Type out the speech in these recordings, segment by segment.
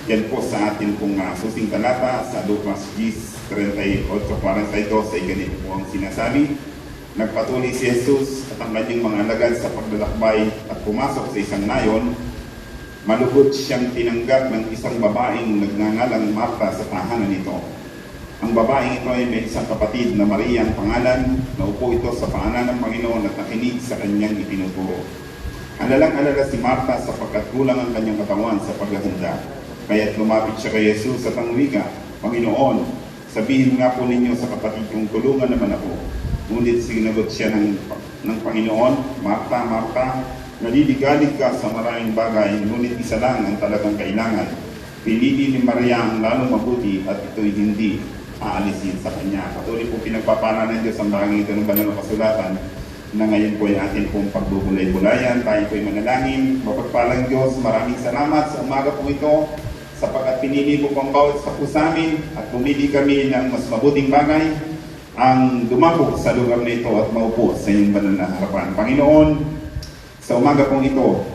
Yan po sa atin pong susing talata sa Lucas 10:38-42 ay ganito po ang sinasabi. Nagpatuloy si Jesus at ang kanyang mga alagad sa paglalakbay at pumasok sa isang nayon. Malugod siyang tinanggap ng isang babaeng nagngangalang Marta sa tahanan nito. Ang babaeng ito ay may isang kapatid na Maria ang pangalan. Naupo ito sa paanan ng Panginoon at nakinig sa kanyang itinuturo. Alalang-alala si Marta sapagkat kulang ang kanyang katawan sa paghahanda. Kaya't lumapit siya kay Jesus at ang wika, Panginoon, sabihin nga po ninyo sa kapatid kong tulungan naman ako. Ngunit sinagot siya ng Panginoon, Marta, Marta, naliligalig ka sa maraming bagay, ngunit isa lang ang talagang kailangan. Pinili ni Maria ang lalong mabuti at ito'y hindi aalisin sa kanya. Patuloy po pinagpapala ng Diyos ang bagay ito ng banal na kasulatan na ngayon po ay atin pong pagbubulay-bulayan. Tayo po ay manalangin. Mapagpalang Diyos, maraming salamat sa umaga po ito sapagkat pinili mo pang bawat sa po sa amin at pumili kami ng mas mabuting bagay ang dumako sa lugar na ito at maupo sa iyong banal na harapan. Panginoon, sa umaga pong ito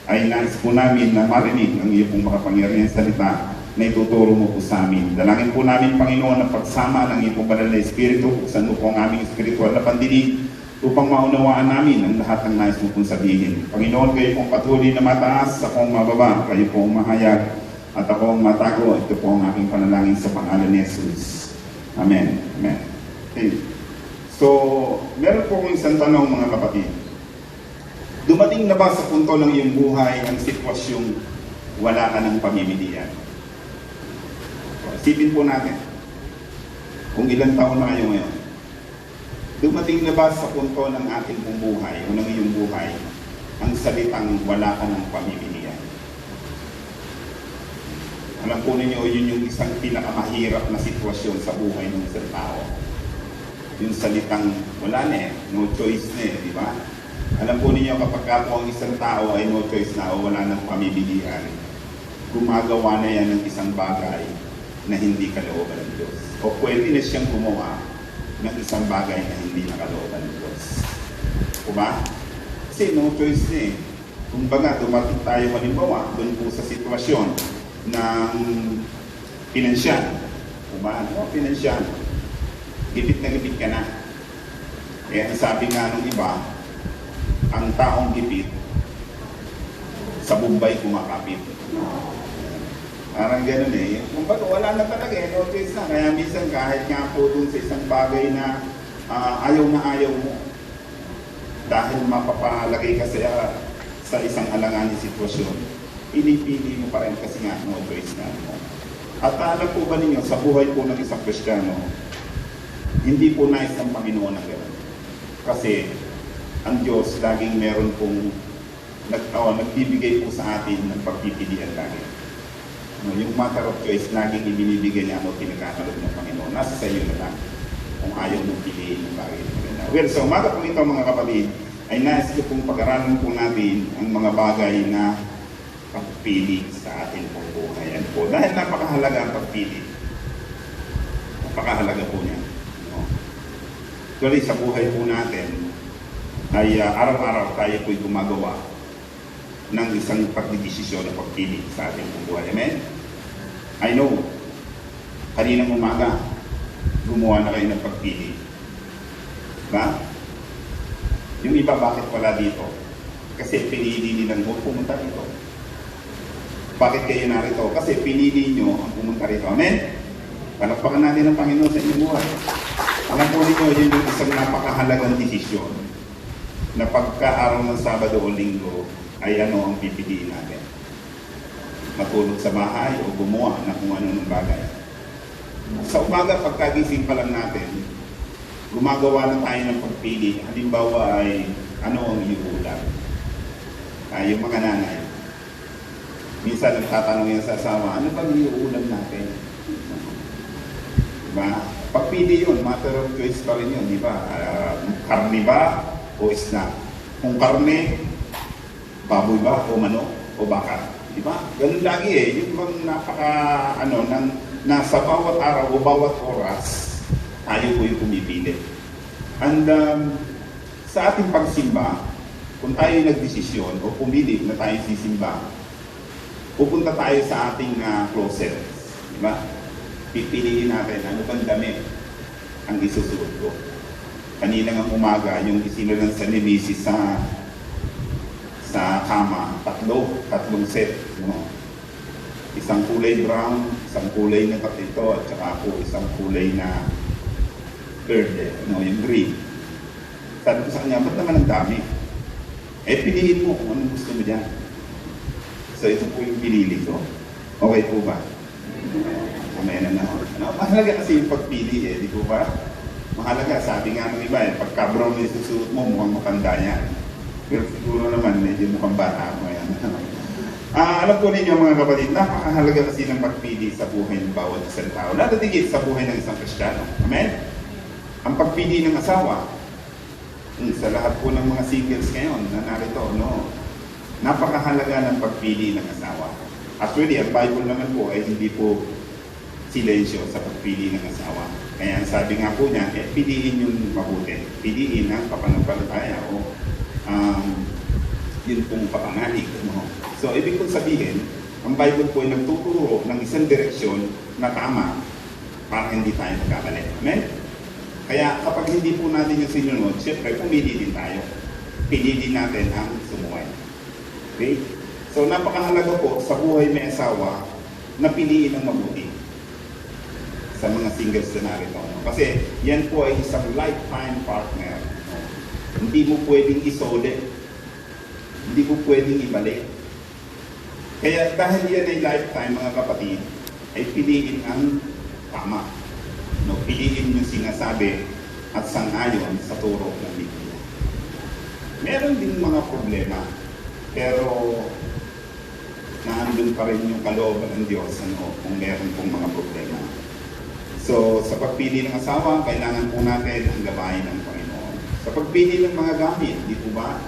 ay nais po namin na marinig ang iyong pong makapangyarihan salita na ituturo mo po sa amin. Dalangin po namin, Panginoon, ang pagsama ng iyong pong banal na Espiritu, buksan mo po ang aming espiritual na pandinig upang maunawaan namin ang lahat ng nais mo pong sabihin. Panginoon, kayo pong patuloy na mataas, akong mababa, kayo pong mahayag, at ako ang matago. Ito po ang aking panalangin sa pangalan ni Jesus. Amen. Amen. Okay. So, meron po akong isang tanong mga kapatid. Dumating na ba sa punto ng iyong buhay ang sitwasyong wala ka ng pamimilian? So, isipin po natin kung ilang taon na kayo ngayon. Dumating na ba sa punto ng ating pong buhay o ng iyong buhay ang salitang wala ka ng pamimilian? Alam po ninyo, yun yung isang pinakamahirap na sitwasyon sa buhay ng isang tao. Yung salitang wala na no choice na di ba? Alam po ninyo, kapag po ang isang tao ay no choice na o wala ng pamimilian, gumagawa na yan ng isang bagay na hindi kalooban ng Diyos. O pwede na siyang gumawa ng isang bagay na hindi nakalooban ng Diyos. Diba? Kasi no choice na Kung baga, dumating tayo halimbawa doon po sa sitwasyon ng pinansyal. Diba? Ano? Pinansyal. Gipit na gipit ka na. Kaya sabi nga nung iba, ang taong gipit sa Bombay kumakapit. Parang gano'n Kung baga, wala na talaga no choice na. Kaya minsan kahit nga po dun sa isang bagay na ayaw na ayaw mo, dahil mapapalagay ka sa isang alanganing sitwasyon, pinipili mo pa rin kasi nga no choice na mo. At alam po ba ninyo, sa buhay po ng isang Kristiyano, hindi po nais ang Panginoon na gano'n. Kasi ang Diyos laging meron pong nagbibigay po sa atin ng pagpipilian lagi. Yung matter of choice, laging ibinibigay niya mo pinagkakalog ng Panginoon. Nasa sa iyo na lang kung ayaw mong piliin ng bagay. Well, sa umaga po ito mga kapatid, ay nais ko pong pag-aralan po natin ang mga bagay na pagpili sa ating pong buhay. Ano po? Dahil napakahalaga ang pagpili. Napakahalaga po niya. Actually, sa buhay po natin, ay araw-araw tayo po'y gumagawa ng isang pagdidesisyon na pagpili sa ating pong buhay. Amen? I know, kaninang umaga, gumawa na kayo ng pagpili. Diba? Yung iba, bakit wala dito? Kasi pinili nilang pumunta dito. Bakit kayo narito? Kasi pinili nyo ang pumunta rito. Amen? Palakpakan natin ang Panginoon sa inyong buhay. Alam po ninyo, yun yung isang napakahalagang desisyon na pagka-araw ng Sabado o Linggo ay ano ang pipiliin natin. Matulog sa bahay o gumawa na kung ano ng bagay. Sa umaga, pagkagising pa lang natin, gumagawa na tayo ng pagpili. Halimbawa ay ano ang iuulam. Yung mga nanay, minsan nagtatanong yan sa asawa, ano bang iuulam natin? Diba? Pagpili yun, matter of choice pa rin yun, di ba? Karne ba o isda? Kung karne, baboy ba o manok o baka? Di ba? Ganun lagi Yung bang nasa bawat araw o bawat oras, tayo po yung pumipili. And sa ating pagsimba, kung tayo nagdesisyon o pumili na tayo sisimba, pupunta tayo sa ating closet. Di ba? Pipiliin natin ano bang damit ang isusuot ko. Kanina ng umaga, yung isinulan sa ni Mrs. sa kama, tatlong set. No? Isang kulay brown, isang kulay na katito, at saka po isang kulay na verde, no, yung green. Sabi ko sa kanya, ba't naman ang dami? Eh, piliin mo kung anong gusto mo dyan. So, ito po yung pinili ko. Okay po ba? Mamaya na. Mahalaga kasi yung pagpili di po ba? Mahalaga, sabi nga ng iba, pagka brown yung susuot mo, mukhang matanda yan. Pero siguro naman, medyo mukhang bata mo yan. Alam po ninyo mga kapatid, napakahalaga kasi ng pagpili sa buhay ng bawat isang tao. Lalo tigit sa buhay ng isang Kristiyano. Amen? Ang pagpili ng asawa, sa lahat po ng mga singles ngayon na narito, no? Napakahalaga ng pagpili ng asawa. Actually, ang Bible naman po ay hindi po silensyo sa pagpili ng asawa. Kaya sabi nga po niya, piliin yung mabuti. Piliin ang kapanampalataya o yun pong kapanganig. No? So, ibig kong sabihin, ang Bible po ay nagtuturo ng isang direksyon na tama para hindi tayo magkamali. Amen? Kaya kapag hindi po natin yung sinunod, siyempre, pumili din tayo. Piliin natin ang sumuway. Okay? So, napakahalaga po sa buhay may asawa na piliin ang mabuti sa mga singles na narito. No? Kasi yan po ay isang lifetime partner. No? Hindi mo pwedeng isole. Hindi mo pwedeng ibalik. Kaya dahil yan ay lifetime, mga kapatid, ay piliin ang tama. No? Piliin yung sinasabi at sangayon sa turo ng Biblia. Meron din mga problema, pero naandun pa rin yung kalooban ng Diyos kung meron pong mga problema. So, sa pagpili ng asawa, kailangan po natin ang gabayan ng Panginoon. Sa pagpili ng mga gamit, di po ba?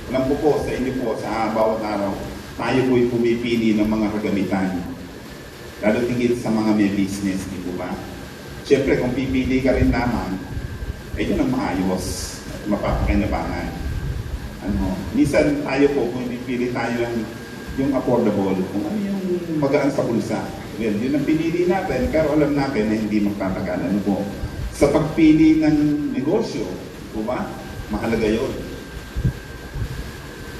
Alam po sa inyo po, sa bawat araw, tayo po'y pumipili ng mga kagamitan. Lalo tingin sa mga may business, di po ba? Siyempre, kung pipili ka rin naman, ay yun ang maayos at mapapakinabangan. Minsan tayo po, kung pipili tayo yung affordable, kung ano yung magaan sa bulsa. Yun ang pinili natin, pero alam natin na hindi magtatagal. Ano po? Sa pagpili ng negosyo, po ba? Mahalaga yun.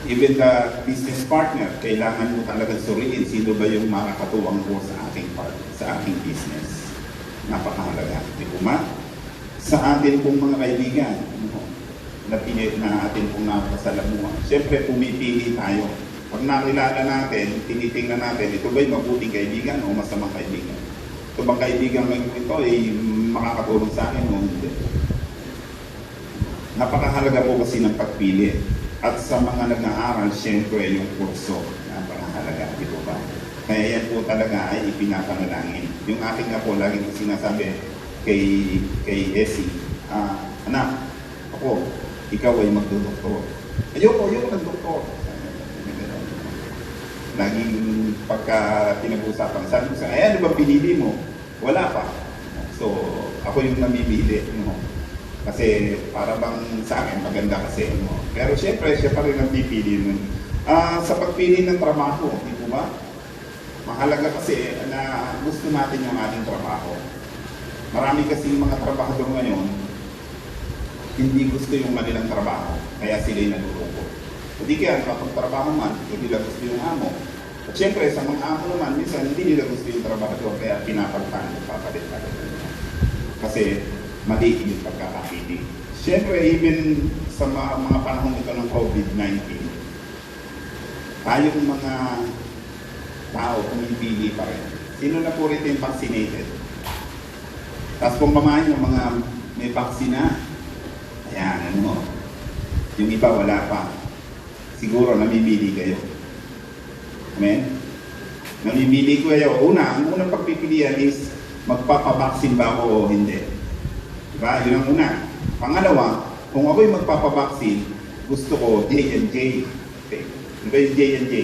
Even the business partner, kailangan mo talagang suriin sino ba yung makakatuwang ko sa aking business. Napakahalaga. Di po ba? Sa atin pong mga kaibigan, na atin pong napasalamuhan. Siyempre, pumipili tayo. Pag nakilala natin, tinitingnan natin, ito ba'y mabuting kaibigan o masamang kaibigan? Ito bang kaibigan ito ay makakatulong sa akin o hindi? Napakahalaga po kasi ng pagpili. At sa mga nag-aaral, siyempre yung kurso. Napakahalaga, di po ba? Kaya yan po talaga ay ipinapanalangin. Yung aking nga po, laging sinasabi kay Essie, anak, ako, ikaw ay magdodoktor. Ayoko ng-doktor. Laging pagka pinag-usapan, sabi ko sa ano ba pinili mo? Wala pa. So, ako yung namimili. No? Kasi para bang sa akin, maganda kasi. No? Pero syempre, siya pa rin ang pipili nun. Sa pagpili ng trabaho, di po ba? Mahalaga kasi na gusto natin yung ating trabaho. Marami kasi mga trabahador ngayon, hindi gusto yung kanilang trabaho. Kaya sila'y nalulungkot. Hindi kaya nakapagtrabaho man, hindi nila gusto yung amo. At syempre, sa mga amo naman, minsan hindi nila gusto yung trabaho kaya pinapalitan, papalit-palit. Kasi mali yung pagkakapili. Syempre, even sa mga panahon ito ng COVID-19, tayong mga tao pumipili pa rin. Sino na po rin yung vaccinated? Tapos kung pamahan yung mga may vaksina, ayan, yung iba wala pa. Siguro namimili kayo. Amen? Namimili ko kayo. Ang unang pagpipilian is magpapabaksin ba ako o hindi. Diba? Yun ang una. Pangalawa, kung ako'y magpapabaksin, gusto ko J&J. Okay. Diba yung J&J?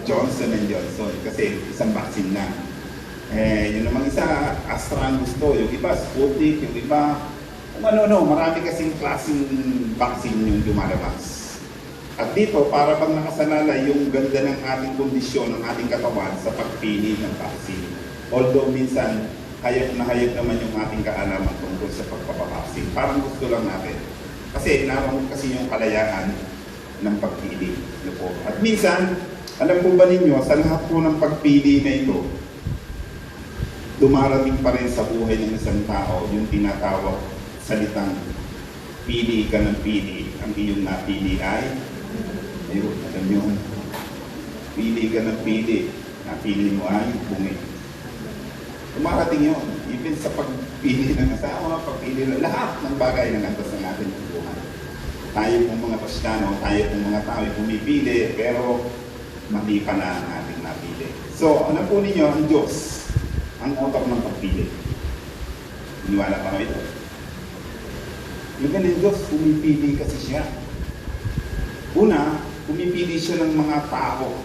Johnson & Johnson. Kasi isang vaccine na. Yun namang isa, Astra ang gusto. Yung iba, Sputnik. Yung iba, kung ano-ano. Marami kasing klaseng vaccine yung lumalabas. At dito, para bang nakasalalay yung ganda ng ating kondisyon, ng ating katawan sa pagpili ng vaccine. Although minsan, hayag na hayag naman yung ating kaalaman tungkol sa pagpapavaksin. Parang gusto lang natin. Kasi naroon kasi yung kalayaan ng pagpili. Ano po? At minsan, alam po ba ninyo, sa lahat po ng pagpili na ito, dumarating pa rin sa buhay ng isang tao yung tinatawag salitang pili ka ng pili. Ang iyong napili ay, ayun, alam nyo, pili ka ng pili. Napili mo ay bungi. Dumarating yun. Even sa pagpili ng asawa, pagpili ng lahat ng bagay na nandun sa ating buhay. Tayo pong mga Kristiyano, tayo pong mga tao ay pumipili, pero mali pa na ang ating napili. So, ano po ninyo, ang Diyos, ang author ng pagpili. Iniwala pa ito. Yung ganun Diyos, pumipili kasi siya. Una, pumipili siya ng mga tao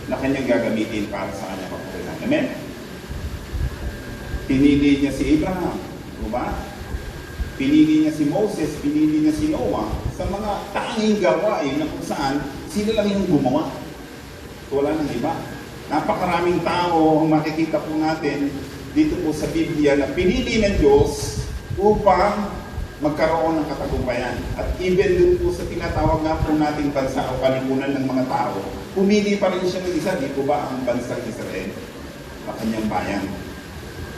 na kanyang gagamitin para sa kanyang kapurihan. Amen? Pinili niya si Abraham. Diba? Pinili niya si Moses, pinili niya si Noah sa mga tanging gawain na kung saan sila lang yung gumawa. Wala nang iba. Napakaraming tao ang makikita po natin dito po sa Biblia na pinili ng Diyos upang magkaroon ng katagumpayan. At even dun po sa tinatawag nga po nating bansa o kalipunan ng mga tao, pumili pa rin siya ng isa, di po ba ang bansang Israel, ang kanyang bayan.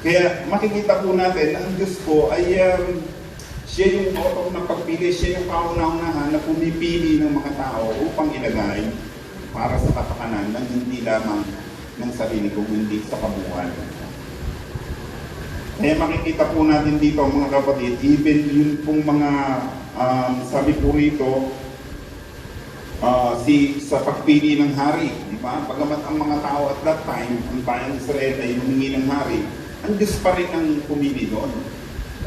Kaya makikita po natin na ang Diyos po ay siya yung author ng pagpili, siya yung kauna-unahan na pumipili ng mga tao upang ilagay para sa kapakanan ng hindi lamang ng sarili kung hindi sa kabuuan. Kaya makikita po natin dito mga kapatid, even yun pong mga sabi po rito, sa pagpili ng hari, di ba? Bagamat ang mga tao at that time, ang bayang Israel ay humingi ng hari, ang Diyos pa rin ang pumili doon.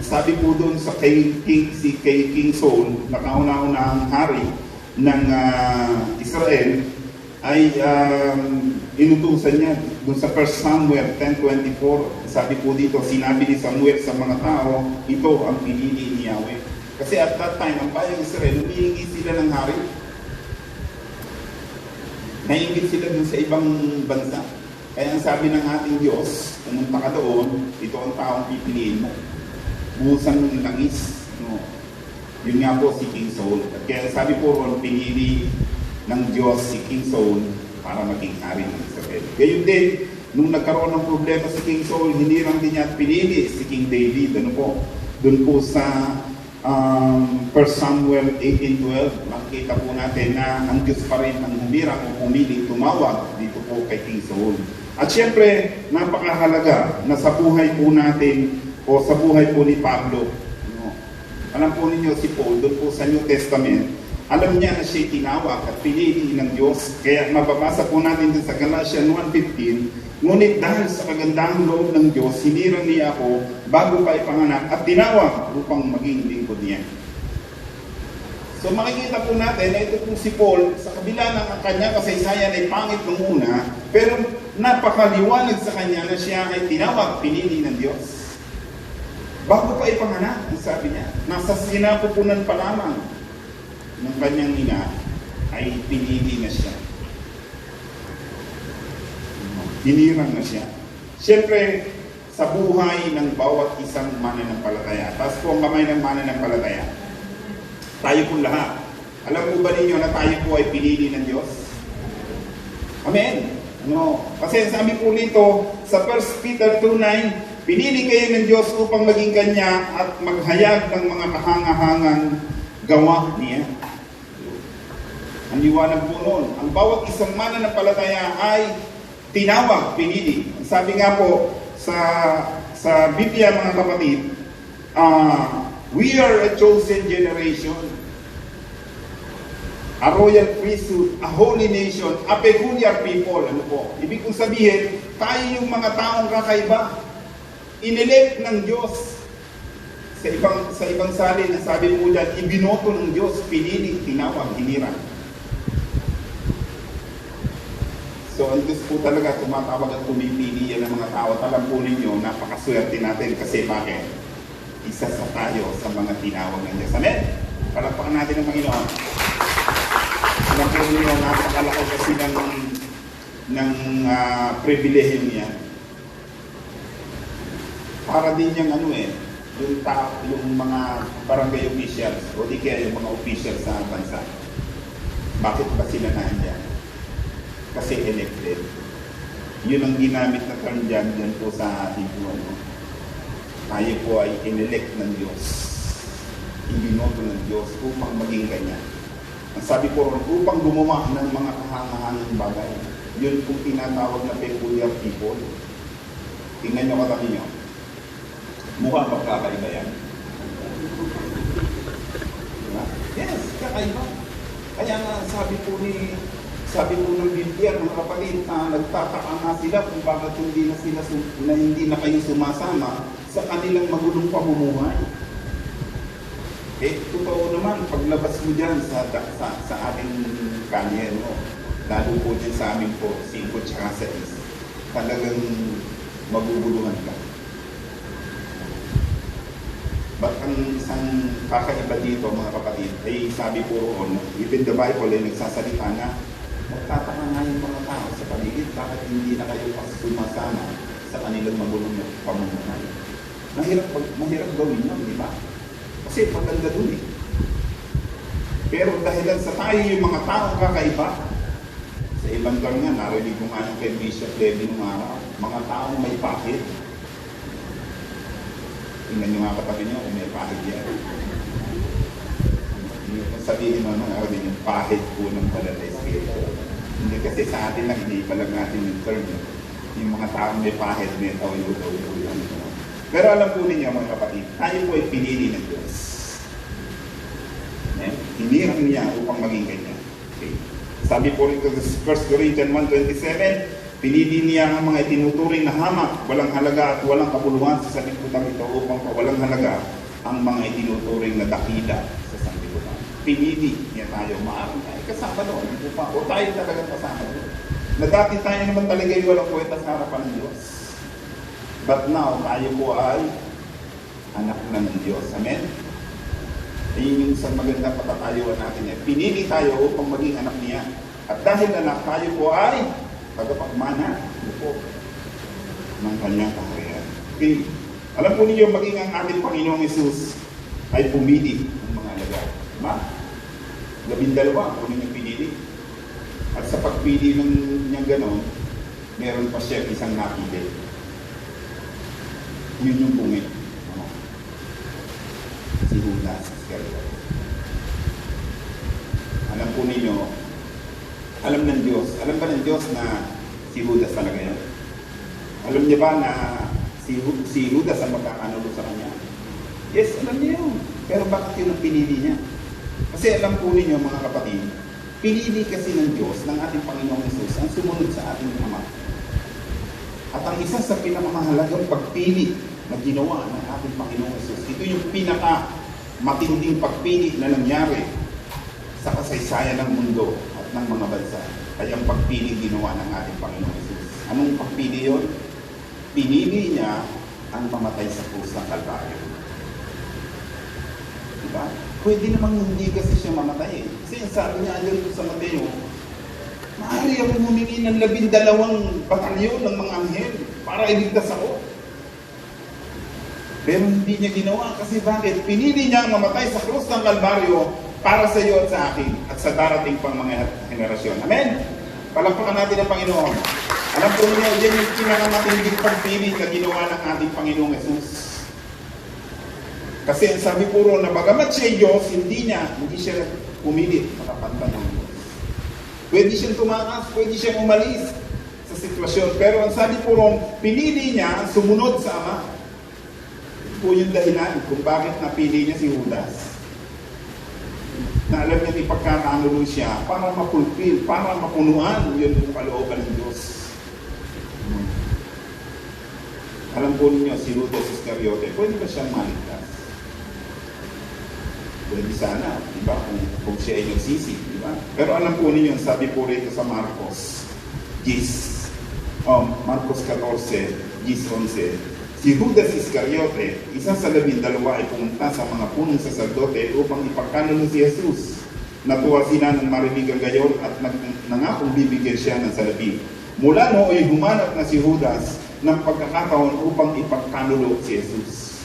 Sabi po doon sa King Saul, na kauna-unahang hari ng Israel, ay inutusan niya doon sa 1 Samuel 10:24. Sabi po dito, sinabi ni Samuel sa mga tao, ito ang pinili ni Yahweh. Kasi at that time, ang bayang Israel, humihingi sila ng hari. Naingit sila doon sa ibang bansa. Kaya ang sabi ng ating Diyos, pumunta ka doon, ito ang taong pipiliin mo. Buhusan ng langis. No? Yun nga po si King Saul. At kaya sabi po ron, pinili ng Diyos si King Saul para maging hari ng Israel. Gayon din, nung nagkaroon ng problema si King Saul, hinirang din niya at pinili si King David. Ano po? Doon po sa 1 Samuel 18:12, makikita po natin na ang Diyos pa rin ang humirang o pumili, tumawag dito po kay King Saul. At syempre, napakahalaga na sa buhay po natin o sa buhay po ni Pablo. No? Alam po ninyo si Paul, doon po sa New Testament, alam niya na siya tinawag at pinili ng Diyos. Kaya mababasa po natin din sa Galatians 1:15, ngunit dahil sa kagandahang loob ng Diyos, hinirang niya ako bago pa ipanganak at tinawag upang maging lingkod niya. So makikita po natin na ito po si Paul, sa kabila ng kanyang kasaysayan ay pangit nung una, pero napakaliwanag sa kanya na siya ay tinawag, pinili ng Diyos. Bago pa ipanganak, ang sabi niya, nasa sinapupunan pa lamang ng kanyang ina, ay pinili na siya. Hinirang na siya. Siyempre, sa buhay ng bawat isang mananampalataya, taas po ang kamay ng mananampalataya, tayo po lahat. Alam po ba ninyo na tayo po ay pinili ng Diyos? Amen. No. Kasi sabi po nito sa 1 Peter 2:9, pinili kayo ng Diyos upang maging Kanya at maghayag ng mga kahangahangang gawa niya. Ang liwanag po noon, ang bawat isang mananampalataya ay tinawag, pinili. Sabi nga po sa Biblia mga kapatid, we are a chosen generation, a royal priesthood, a holy nation, a peculiar people. Ano po? Ibig kong sabihin, tayo yung mga taong kakaiba, inelect ng Diyos. Sa ibang salin, sabi po dyan, ibinoto ng Diyos, pinili, tinawag, hinirang. So, ang Diyos po talaga tumatawag at pumipili yan ng mga tao. Alam po ninyo, napakaswerte natin kasi bakit? Isa sa tayo sa mga tinawag ng Diyos. Amen? Palakpakan natin ang Panginoon. Alam po ninyo, napakalaki kasi ng pribilehyo niya. Para din yung yung mga barangay officials o di kaya yung mga officials sa bansa. Bakit ba sila nandiyan? Kasi elected. Yun ang ginamit na term dyan po sa ating po. Tayo po ay inelect ng Diyos. Ibinoto ng Diyos upang maging ganyan. Ang sabi ko ron, upang gumawa ng mga kahangahangang bagay. Yun kung tinatawag na peculiar people. Tingnan nyo katabi nyo. Mukha ba kakaiba yan? Diba? Yes, kakaiba. Kaya nga sabi po ng Biblia, mga kapatid, nagtataka nga sila kung bakit hindi na kayo sumasama sa kanilang magulong pamumuhay. Totoo naman, paglabas mo dyan sa ating kanyen, lalo po dyan sa amin po, 5 tsaka 6, talagang maguguluhan ka. Ba't ang isang kakaiba dito, mga kapatid, ay sabi po roon, even the Bible ay nagsasalita na, magtataka nga yung mga tao sa paligid, bakit hindi na kayo sumasama sa kanilang magulong na pamumuhay. Mahirap gawin yun, di ba? Kasi maganda dun eh. Pero dahilan sa tayo yung mga taong kakaiba, sa ibang term nga, narinig ko nga yung kay Bishop Levy nung araw, mga taong may pahit. Tingnan nyo nga katabi nyo kung may pahit yan. Sabihin mo naman din yung pahit po ng banal na espiritu. Hindi kasi sa atin lang, hindi pa lang natin yung term. Yung mga taong may pahit, may tawyo. Pero alam po ninyo mga kapatid, tayo po ay pinili ng Diyos. Hinirang niya upang maging ganyan. Okay. Sabi po rin sa 1 Corinthians 1:27, pinili niya ang mga itinuturing na hamak, walang halaga at walang kapuluhan sa sanlibutan ito upang walang halaga ang mga itinuturing na dakila sa sanlibutan. Pinili niya tayo, maaaring tayo kasama doon. O tayo talaga kasama doon. Na dati tayo naman talaga yung walang kwenta sa harapan ng Diyos. But now, tayo po ay anak na ng Diyos. Amen? Ayun yung isang magandang patatayuan natin. Pinili tayo upang maging anak niya. At dahil anak, tayo po ay tagapagmana ng kanyang kaharian. Okay. Alam po ninyo, maging ang ating Panginoong Hesus ay pumili ng mga alagad. 12 ang ninyong pinili. At sa pagpili ng niyang ganon, meron pa siya isang napili. Yun yung bungit. Si Judas Iscariot. Alam po ninyo, alam ng Diyos, alam ba ng Diyos na si Judas talaga yan? Alam niya ba na si Judas ang magkakanulo sa kanya? Yes, alam niya yun. Pero bakit yun ang pinili niya? Kasi alam po ninyo mga kapatid, pinili kasi ng Diyos, ng ating Panginoong Hesus, ang sumunod sa ating Ama. At ang isa sa pinakamahalagang pagpili na ginawa ng ating Panginoong Hesus, ito yung pinaka matinding pagpili na nangyari sa kasaysayan ng mundo at ng mga bansa. Ay ang pagpili ginawa ng ating Panginoong Hesus. Anong pagpili yun? Pinili niya ang mamatay sa krus ng Kalbaryo. Diba? Pwede namang hindi kasi siya mamatay. Kasi sabi niya dyan sa Mateo, maaari ako humingi ng 12 batalyon ng mga anghel para iligtas ako. Pero hindi niya ginawa kasi bakit? Pinili niya ang mamatay sa krus ng Kalbaryo para sa iyo at sa akin at sa darating pang mga henerasyon. Amen? Palakpakan natin ang Panginoon. Alam po niyo, yan yung pinakamatinding pagpili na ginawa ng ating Panginoong Hesus. Kasi ang sabi puro na bagamat siya Diyos, hindi siya pumilit makapanta ng Diyos. Pwede siyang tumakas, pwede siyang umalis sa sitwasyon. Pero ang sabi puro, pinili niya sumunod sa Ama. Ito po yung dahilan kung bakit napili niya si Judas. Na alam niya ipagkakanulo siya para mapulpil, para mapunuan yun yung kalooban ng Diyos. Alam po ninyo, si Judas Iscariote, pwede ba siyang maligtas? Pwede sana, di ba? Kung siya ay nagsisi, di ba? Pero alam po ninyo, sabi po rito sa Marcos 14, 11, si Judas Iscariote, isa sa 12 ay pumunta sa mga punong saserdote upang ipagkanulo si Jesus. Natuwa sila nang marinig ang gayon at nangakong bibigyan siya ng salapi. Mula nooy humanap na si Judas ng pagkakataon upang ipagkanulo si Jesus.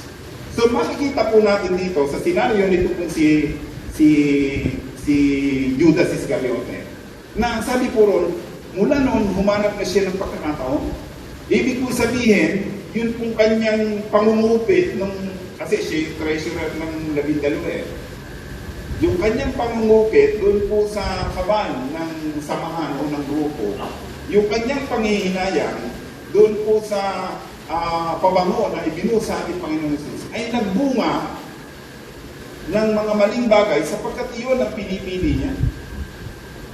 So makikita po natin dito sa senaryo nito po si Judas Iscariote na sabi po ron, mula noon humanap na siya ng pagkakataon. Ibig po sabihin, yun pong kanyang pangungupit kasi siya treasurer ng 12. Yung kanyang pangungupit doon po sa kaban ng samahan o ng grupo, yung kanyang panghihinayang doon po sa pabango na ibinuhos sa ating Panginoon Jesus ay nagbunga ng mga maling bagay sapagkat iyon ang pinipili niya.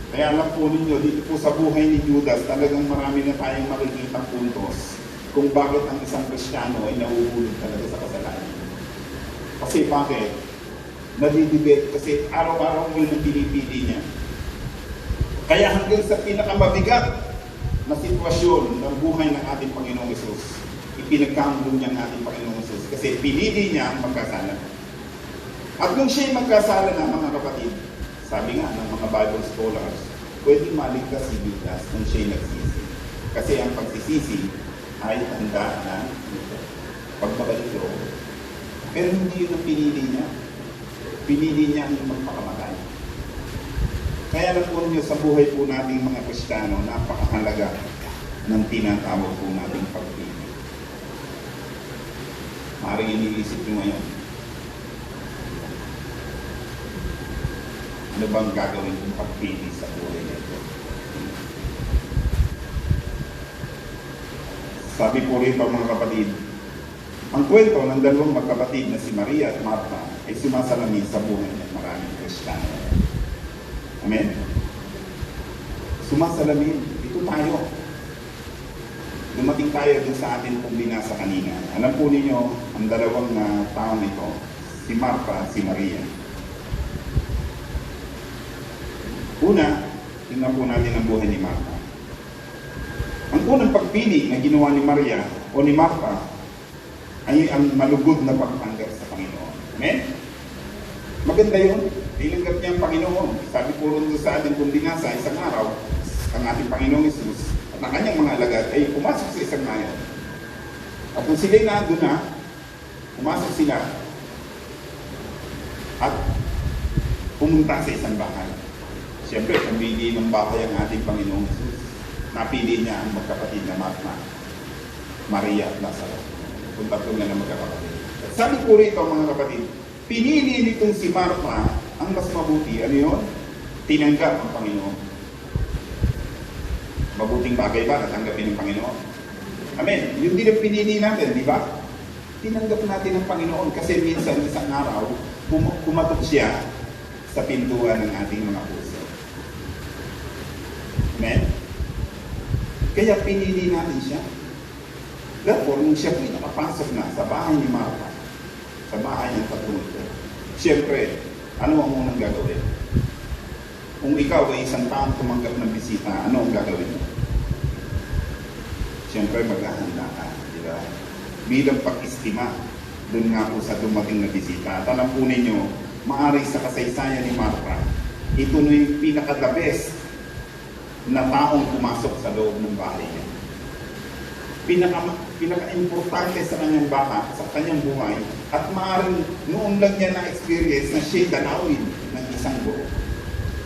Kaya alam po ninyo, dito po sa buhay ni Judas, talagang marami na tayong makikita puntos kung bakit ang isang Kristiyano ay nahuhulog talaga sa kasalanan. Kasi bakit? Nadidibet kasi araw-araw mo yung pinipili niya. Kaya hanggang sa pinakamabigat na sitwasyon ng buhay ng ating Panginoong Hesus, ipinagkamulo niya ng ating Panginoong Hesus kasi pinili niya ang magkasala. At nung siya'y magkasala na mga kapatid, sabi nga ng mga Bible scholars, pwedeng maligtas si Judas nung siya'y nagsisi. Kasi ang pagsisisi ay tanda na pagbabalik loob. Pero hindi yun ang pinili niya. Pinili niya ang magpakamatay. Kaya lang po niyo sa buhay po nating mga Kristiyano, napakahalaga ng tinatawag po nating pagpili. Maaaring iniisip niyo ngayon, ano bang gagawin kong pagpili sa buhay nito? Sabi po rito mga kapatid, ang kwento ng dalawang magkapatid na si Maria at Martha ay sumasalamin sa buhay ng maraming Kristiyano. Amen? Sumasalamin. Ito tayo. Dumating tayo dun sa atin kung binasa kanina. Alam po ninyo, ang dalawang taon ito, si Martha at si Maria. Una, tingnan po natin ang buhay ni Martha. Ang unang pagpili na ginawa ni Maria o ni Martha ay ang malugod na pagtanggap sa Panginoon. Amen? Maganda yun. Tinanggap niya ang Panginoon. Sabi po rin sa atin kung binasa, isang araw, ang ating Panginoong Jesus at ang kanyang mga alagad ay pumasok sa isang nayon. At nung sila'y nandun na, pumasok sila at pumunta sa isang bahay. Siyempre, pumili ng bahay ang ating Panginoong Jesus. Napili niya ang magkapatid na Martha, Maria at Lazaro. Kung tatlo na magkakapatid. At sabi po rito mga kapatid, pinili nitong si Martha ang mas mabuti. Ano yun? Tinanggap ang Panginoon. Mabuting bagay ba natanggapin ng Panginoon? Amen. Yun din ang pinili natin, di ba? Tinanggap natin ang Panginoon kasi minsan isang araw, pumatok siya sa pintuan ng ating mga puso. Amen? Kaya pinili natin siya. Therefore, nung siya po nakapasok na sa bahay ni Martha, sa bahay ng katulad ko, siyempre, ano ang unang gagawin? Kung ikaw ay isang taong tumanggap ng bisita, ano ang gagawin mo? Siyempre, maghahanda ka, di ba? Bilang pag-istima, doon nga po sa dumating na bisita. At alam po ninyo, maaari sa kasaysayan ni Martha, ito na yung pinaka-the best na taong pumasok sa loob ng bahay niya. Pinaka-importante sa kanyang baka, sa kanyang buhay, at maaaring noon lang niya na-experience na siya'y danawin ng isang buo,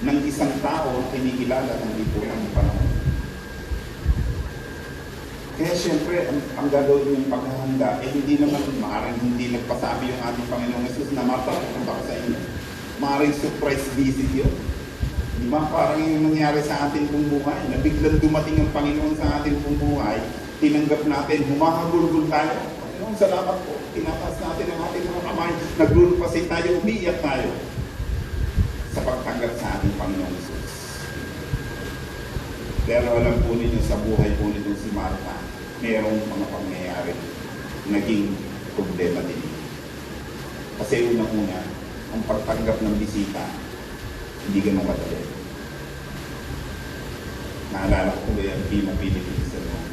ng isang tao na kinikilala ng lipunan ng panahon. Kaya siyempre, ang gagawin yung paghahanda, hindi naman maaaring hindi nagpasabi yung ating Panginoong Jesus na Martha, pupunta ko sa inyo. Maaaring surprise visit yun. Di ba? Parang yung nangyari sa ating pong buhay, na biglang dumating ang Panginoon sa ating pong buhay, tinanggap natin, humahagulgul tayo. Panginoon, salamat po. Tinatas natin ang ating mga kamay. Naglulupasin tayo, umiiyak tayo sa pagtanggap sa ating Panginoon Jesus. Pero alam po ninyo sa buhay po nito si Martha, mayroong mga pangyayari naging problema din. Kasi unang-una, ang pagtanggap ng bisita, hindi ganun madali. Naalala ko ba yung Philippines,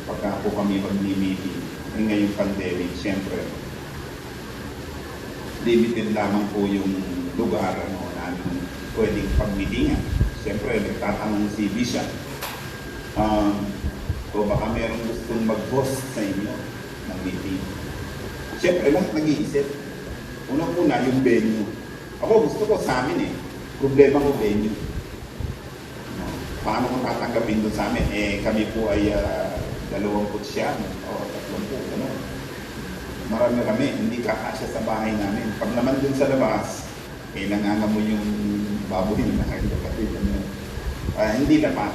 pagka po kami mag-meeting, ngayong pandemic, siyempre, limited lamang po yung lugar namin pwedeng pagmitingan. Siyempre, nagtatanong si Bishop, o baka meron gustong mag-host sa inyo ng meeting. Siyempre, lahat nag-iisip. Unang-una, yung venue. Ako, gusto ko sa amin problema ko venue. Paano kung tatanggapin doon sa amin? Kami po ay 20 o 30, gano'n. Marami-rami, hindi kakasya sa bahay namin. Pag naman doon sa labas, nangangamoy yung baboy na kapatid. Hindi naman.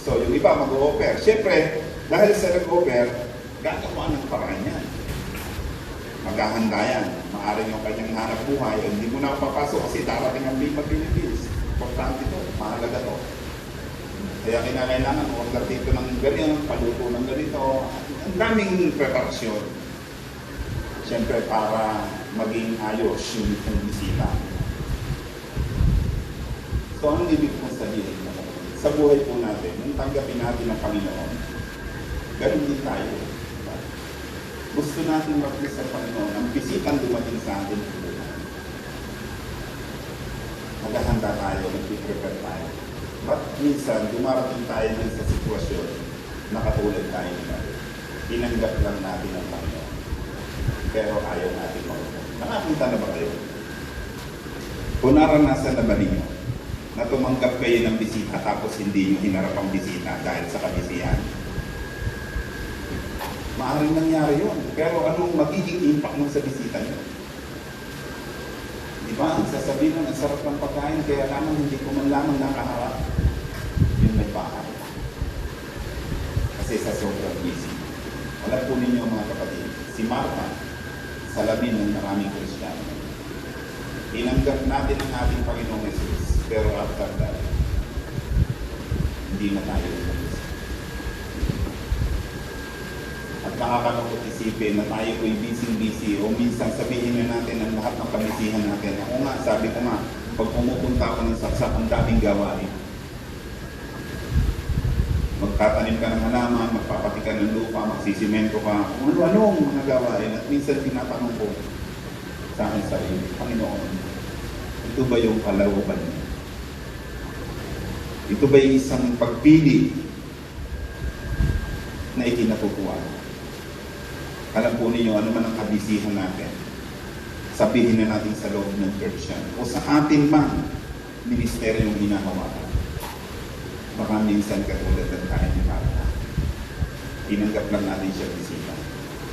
So, yung iba mag-o-offer. Siyempre, dahil sa nag-offer, gagawa ng paraan yan. Maghahanda yan. Maaaring yung kanyang hanap buhay. Hindi mo na papasok kasi darating ang Lima Philippines. Importante ito. Mahalaga ito. Kaya kinakailangan order dito ng ganyan, paluto ng ganito. Ang daming preparasyon. Siyempre, para maging ayos yung bisita. So, ang ibig kong sabihin sa buhay po natin, nung tanggapin natin ang Panginoon, ganun din tayo. Gusto natin mag-bless sa Panginoon, ang bisitang dumating sa atin. Maghahanda tayo, nag-prepare tayo. But minsan, dumarating tayo din sa sitwasyon na katulad tayo nila. Tinanggap lang natin ang Panginoon. Pero ayaw natin mag-bless. Nakakita na ba kayo? Kung naranasan na ba ninyo na tumanggap kayo ng bisita tapos hindi nyo hinarap ang bisita dahil sa kabisihan? Maaaring nangyari yun. Pero anong magiging impact mo sa bisita nyo? Diba? Ang sasabihin nun, ang sarap ng pagkain, kaya lamang hindi ko man lamang nakaharap. Yun may bahay. Kasi sa sobrang busy. Alam po ninyo mga kapatid, si Martha, salamin ng maraming Kristiyano. Tinanggap natin ang ating Panginoong Jesus. Pero after that, hindi na tayo umalis. At nakakalungkot isipin na tayo ko'y busy-busy o minsan sabihin na natin ang lahat ng kamisihan natin. Ako nga, sabi ko nga, pag pumupunta ako ng saksak, ang daming gawain. Magtatanim ka ng halaman, magpapati ka ng lupa, magsisimento ka, kung ano-anong mga gawain. At minsan tinatanong ko sa akin sarili, Panginoon, ito ba yung kalooban niya? Ito ba yung isang pagpili na ikinatutuwa? Alam po ninyo, ano man ang kabisihan natin, sabihin na natin sa loob ng church yan, o sa atin man, ministeryong hinahawakan. Baka minsan katulad ng tayo ni Martha. Tinanggap lang natin siya bisita,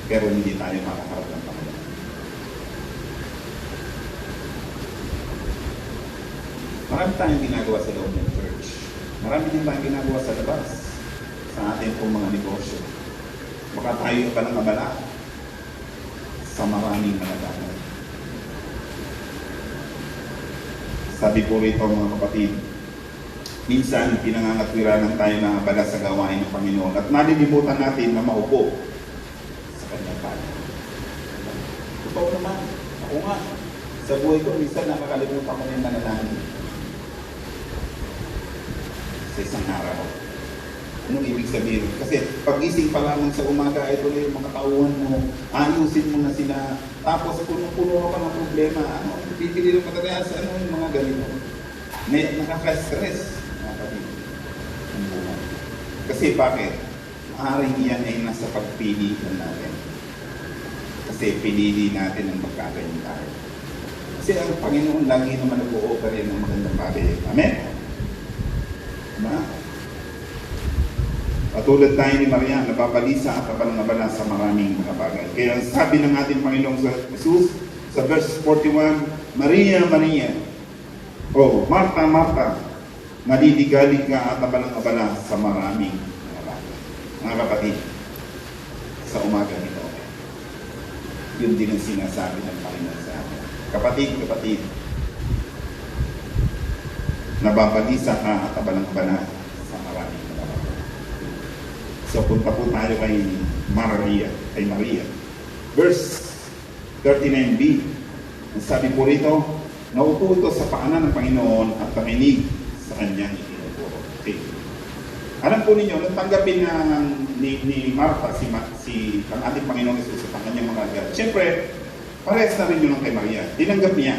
pero hindi tayo makaharap ng Panginoon. Marami tayong ginagawa sa loob ng church. Marami din tayong ginagawa sa labas, sa ating pong mga negosyo. Baka tayo pa ng abala sa maraming malalaman. Sabi po rito mga kapatid, minsan pinangangatwiranan tayo ng abala sa gawain ng Panginoon at nalilimutan natin na maupo sa kanyang bahay. Totoo naman, ako nga, sa buhay ko minsan nakakalimutan ko na yung manalangin. Sa isang araw. Anong ibig sabihin? Kasi pag-gising pa lamang sa umaga, ito na yung mga tauhan mo, ayusin mo na sila, tapos puno-puno ka ng problema, bibili ng patatas, yung mga ganito. Nakaka-stress, mga kapatid, ang buhay. Kasi bakit? Maaaring iyan ay nasa pagpili natin. Kasi pinili natin ang magkaganyan tayo. Kasi ang Panginoon lagi naman nag-o-offer yan ng magandang bagay. Amen? Diba? Patulad tayo ni Maria, nababalisa at abala sa maraming mga bagay. Kaya sabi ng ating Panginoong Jesus sa verse 41, Maria, Maria, Marta, Marta, naliligalig ka at abala sa maraming mga bagay. Mga kapatid, sa umaga nito, yun din ang sinasabi ng Panginoon sa atin. Kapatid, nababalisa ka at abala sa maraming mga bagay. So punta po tayo kay Maria. Verse 39b. Ang sabi po rito, naupo ito sa paanan ng Panginoon at nakinig sa kanyang itinuturo. Okay. Alam po ninyo, nung tanggapin ni Martha ang ating Panginoon Jesus sa kanyang mga agad. Siyempre, parehas na rin yun kay Maria. Tinanggap niya.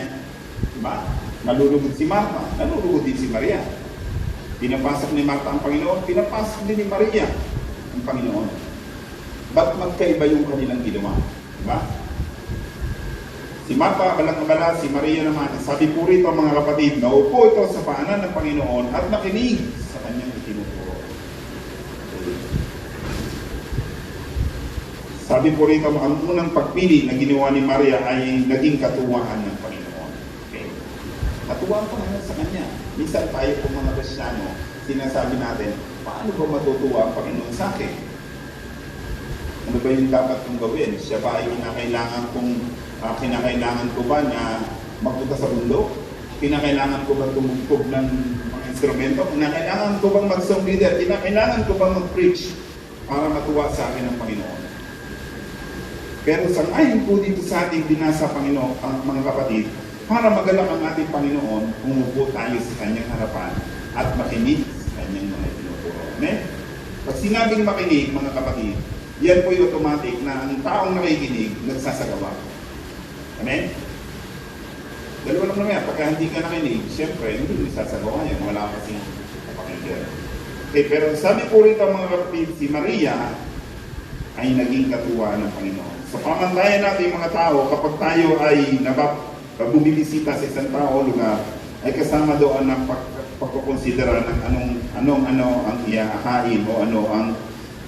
Diba? Nalulugod si Martha, nalulugod din si Maria. Pinapasok ni Martha ang Panginoon, pinapasok din ni Maria ang Panginoon. Ba't magkaiba yung kanilang ginawa? Diba? Si Martha, balang-abala, si Maria naman, sabi po rito mga kapatid, naupo ito sa paanan ng Panginoon at nakinig sa kanyang itinuturo. Sabi po rito, ang unang pagpili na ginawa ni Maria ay naging katuwaan ng Panginoon. Okay. Katuwaan pa naman sa kanya. Minsan tayo po mga Kristiyano, sinasabi natin, paano ba matutuwa ang Panginoon sa akin? Ano ba yung dapat kong gawin? Siya ba ay kinakailangan ko ba na magpunta sa bundok? Kinakailangan ko ba tumugtog ng mga instrumento? Kinakailangan ko bang mag-song leader? Kinakailangan ko bang mag-preach para matuwa sa akin ang Panginoon? Pero sangayon po dito sa ating binasa, Panginoon, ang mga kapatid, para magalak ang ating Panginoon, umupo tayo sa kanyang harapan at makinig sa kanyang mga tinuturo. Amen? Pag sinabing makinig, mga kapatid, yan po yung automatic na ang taong nakikinig, nagsasagawa. Amen? Dalawa lang naman yan. Pagka hindi ka nakinig, siyempre, hindi mo isasagawa yan. Wala kasing kapakinggan. Okay, pero sabi po rito mga kapatid, si Maria ay naging katuwa ng Panginoon. Sa pamantayan natin mga tao, kapag tayo ay bumibisita sa isang tao o lugar, ay kasama doon ng pagkukonsidera ng anong ang iaahain o ano ang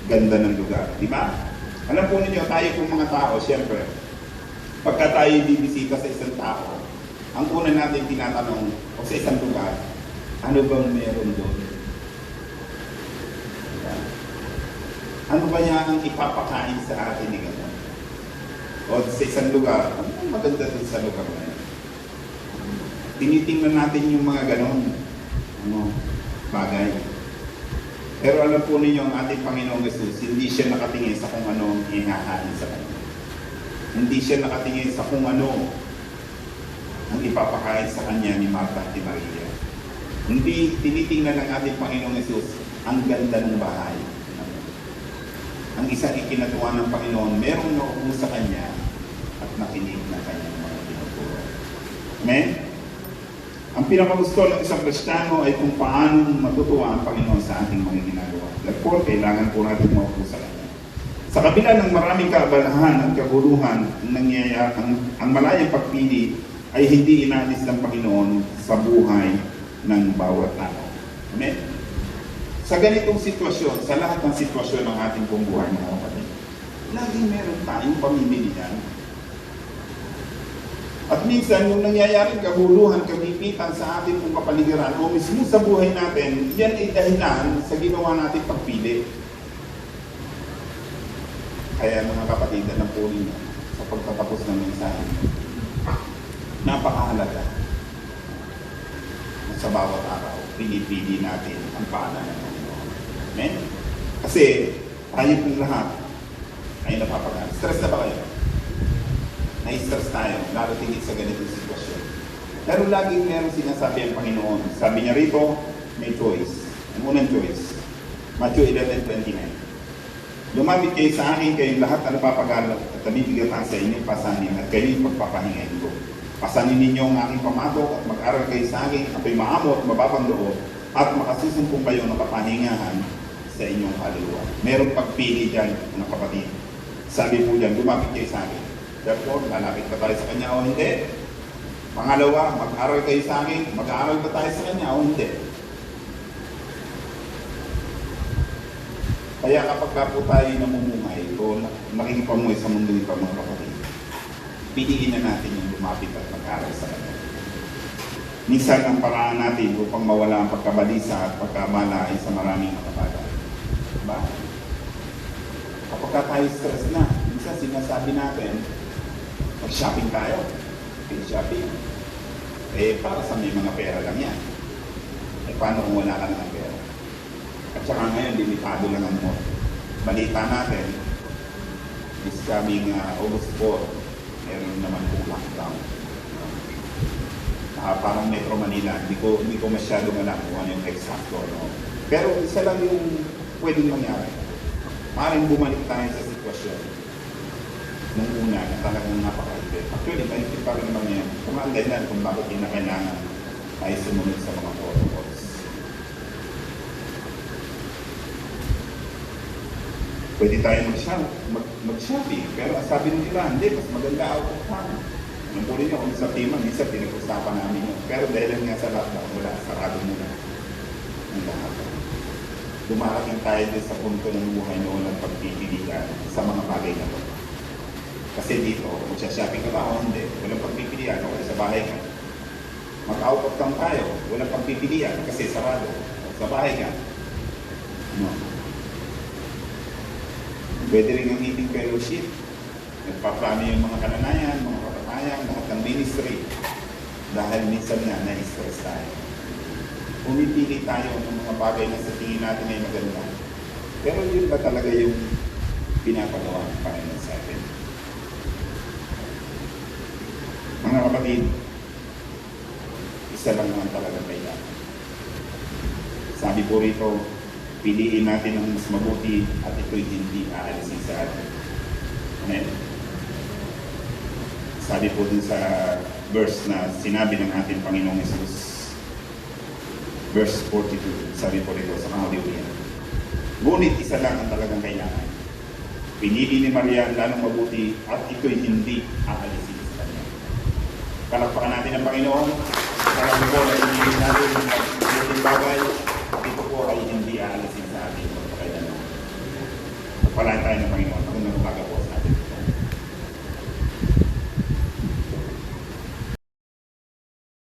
ganda ng lugar. Di ba? Alam po ninyo, tayo po mga tao, siyempre, pagka tayo bibisita sa isang tao, ang una natin tinatanong o sa isang lugar, ano bang meron doon? Ano ba niya ang ipapakain sa atin ni gano'n? O sa isang lugar, ano ang maganda doon sa lugar na yan? Tinitingnan natin yung mga gano'n bagay. Pero alam po ninyo, ang ating Panginoong Jesus, hindi siya nakatingin sa kung ano ang ihahain sa kanya. Hindi siya nakatingin sa kung ano ang ipapakain sa kanya ni Martha at ni Maria. Hindi tinitingnan ng ating Panginoong Jesus ang ganda ng bahay. Ang isang ikinatuwa ng Panginoon, merong naupo sa kanya at nakinig na kanyang mga tinuturo. Amen? Ang pinakagusto ng isang Kristiyano ay kung paano matutuwa ang Panginoon sa ating mga ginagawa. Therefore, kailangan po natin maupo sa kanya. Sa kabila ng maraming kaabalahan at kaguluhan ang malayang pagpili ay hindi inalis ng Panginoon sa buhay ng bawat tao. Amen? Sa ganitong sitwasyon, sa lahat ng sitwasyon ng ating pong buhay, mga kapatid, laging meron tayong pamimilian. At minsan, yung nangyayaring kaguluhan, kamipitan sa ating pong kapaligiran, o mismo sa buhay natin, yan ay dahilan sa ginawa nating pagpili. Kaya mga kapatid, alam po ninyo, sa pagtatapos ng mensahe, napakahalaga sa bawat araw, pinipili natin ang paanan ng Panginoon. Amen? Kasi tayo pong lahat ay napapagal. Stress na ba kayo? Na-stress tayo, lalo tingin sa ganitong sitwasyon. Pero laging meron sinasabi ang Panginoon. Sabi niya rito, may choice. Ang unang choice, Matthew 11:29. Lumapit kayo sa akin, kayong lahat na napapagal at nabibigatan sa inyong pasanin at kayong pagpapahingain ko. Pasanin ninyo ang aking pamatok at mag-aral kayo sa akin, ako'y maamo at mababang loob at makasusumpong kayo ng kapahingahan sa inyong kaluluwa. Merong pagpili dyan, mga kapatid. Sabi po dyan, lumapit kayo sa akin. Therefore, lalapit ba tayo sa kanya o hindi? Pangalawa, mag-aral kayo sa akin, mag-aaral ba tayo sa kanya o hindi? Kaya kapag po tayo namumuhay o nakikipamuhay sa mundo ito, mga kapatid, piliin na natin yung lumapit at mag-aral sa kanya. Minsan ang paraan natin upang mawala ang pagkabalisa at pagkamala ay sa maraming makabagay. Diba? Kapag tayo stress na, minsan sinasabi natin, mag-shopping tayo. Shopping. Para sa may mga pera lang yan. Paano kung wala ka na ng pera? At saka ngayon, limitado lang ang mo. Balita natin, is coming August 4, meron naman po lockdown. Parang Metro Manila, hindi ko masyadong alam kung ano yung exacto. No? Pero isa lang yung pwedeng mangyari. Maaaring bumalik tayo sa sitwasyon nung una na talagang napakahigit. Actually, mahigit pa rin naman yan. Kung ang ganyan kung bakit kinakailangan ay sumunod sa mga protocols. Pwede tayo mag-shopping, pero ang sabi nila, hindi, mas maganda out of town. Alam po rin kung sa team, minsan pinag-usapan namin yun. Pero dahil nga sa lockdown, wala, sarado muna ang lahat. Dumarating tayo din sa punto ng buhay na walang pagpipilian sa mga bagay na ito. Kasi dito, kung shopping ka ba o hindi, walang pagpipilian, o sa bahay ka. Mag-out of town tayo, walang pagpipilian kasi sarado. Sa bahay ka. No. Pwede rin ang meeting fellowship. Nagpaplano yung mga kananayan, mga kapatayan, lahat ng ministry. Dahil minsan nga, na-stress tayo. Pumipili tayo ng mga bagay na sa tingin natin ay maganda. Pero yun ba talaga yung pinapagawa ng Panginoon sa atin? Mga kapatid, isa lang naman talaga kailangan. Sabi po rito, piliin natin ang mas mabuti at ito'y hindi aalisin sa atin. Amen. Sabi po dun sa verse na sinabi ng ating Panginoong Jesus, verse 42, sabi po rito sa Hallelujah. Ngunit isa lang ang talagang kailangan. Pinili ni Maria ang lalong mabuti at ito'y hindi aalisin sa kanya. Palakpakan natin ang Panginoon. Sabi po na pinili natin ang mabuting bagay at ito po ay hindi aalisin sa ating pagkakailan. Pagpalaan tayo ng Panginoon. Magandang umaga po.